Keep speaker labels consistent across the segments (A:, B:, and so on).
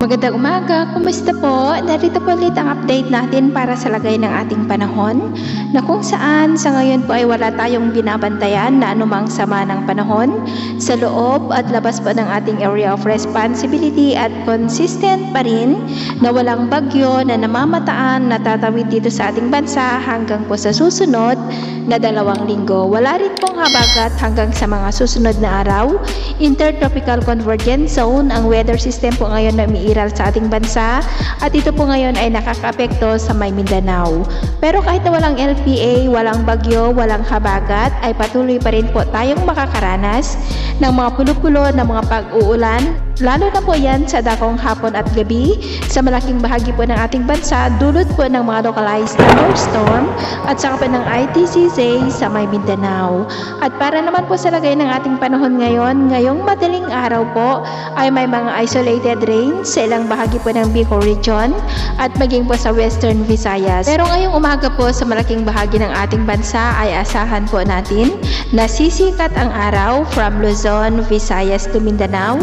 A: Magandang umaga, kumusta po? Narito po ulit ang update natin para sa lagay ng ating panahon na kung saan sa ngayon po ay wala tayong binabantayan na anumang sama ng panahon sa loob at labas po ng ating area of responsibility at consistent pa rin na walang bagyo na namamataan na tatawid dito sa ating bansa hanggang po sa susunod na 2 linggo. Wala rin pong habagat hanggang sa mga susunod na araw. Intertropical Convergence Zone ang weather system po ngayon na umiiral sa ating bansa at ito po ngayon ay nakakaapekto sa may Mindanao. Pero kahit na walang LPA, walang bagyo, walang habagat ay patuloy pa rin po tayong makakaranas ng mga pulo-pulo na mga pag-uulan, lalo na po yan sa dakong hapon at gabi sa malaking bahagi po ng ating bansa, dulot po ng mga localized thunderstorm at saka po ng ITCZ sa may Mindanao. At para naman po sa lagay ng ating panahon ngayon, ngayong madaling araw po ay may mga isolated rains sa ilang bahagi po ng Bicol Region at maging po sa Western Visayas. Pero ngayong umaga po sa malaking bahagi ng ating bansa ay asahan po natin na sisikat ang araw from Luzon, Visayas to Mindanao.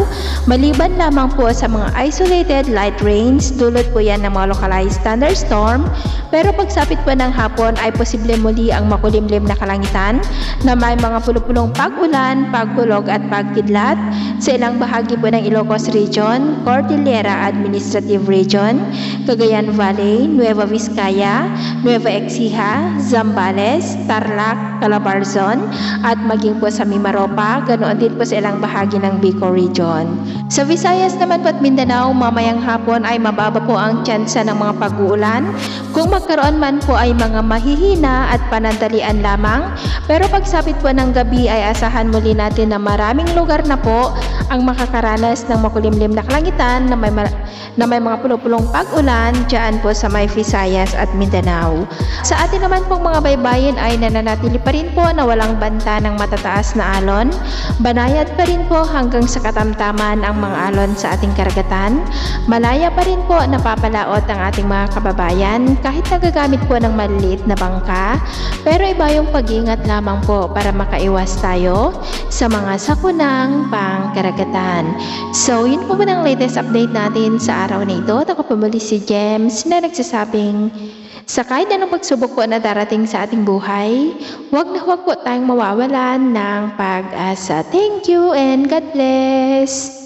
A: Maliban lamang po sa mga isolated light rains, dulot po yan ng mga localized thunderstorm. Pero pagsapit po ng hapon ay posible muli ang makulimlim na kalangitan na may mga pulupulong pag-ulan, pagkulog at pagkidlat sa ilang bahagi po ng Ilocos Region, Cordillera Administrative Region, Cagayan Valley, Nueva Vizcaya, Nueva Ecija, Zambales, Tarlac, Calabarzon at maging po sa Mimaropa, ganoon din po sa ilang bahagi ng Bicol Region. Sa Visayas naman po at Mindanao, mamayang hapon ay mababa po ang tsansa ng mga pag-uulan. Kung magkaroon man po ay mga mahihina at panandalian lamang, pero pagsapit po ng gabi ay asahan muli natin na maraming lugar na po ang makakaranas ng makulimlim na kalangitan na may mga pulo-pulong pag-ulan dyan po sa may Visayas at Mindanao. Sa atin naman pong mga baybayin ay nananatili pa rin po na walang banta ng matataas na alon. Banayad pa rin po hanggang sa katamtaman ang mga alon sa ating karagatan. Malaya pa rin po napapalaot ang ating mga kababayan kahit nagagamit po ng maliliit na bangka. Pero iba yung pag-iingat lamang po para makaiwas tayo sa mga sakunang pangkaragatan. So, yun po ang latest update natin sa araw na ito. Ako po muli si Gems na nagsasabing sa kahit anong pagsubok po na darating sa ating buhay, huwag na huwag po tayong mawawalan ng pag-asa. Thank you and God bless!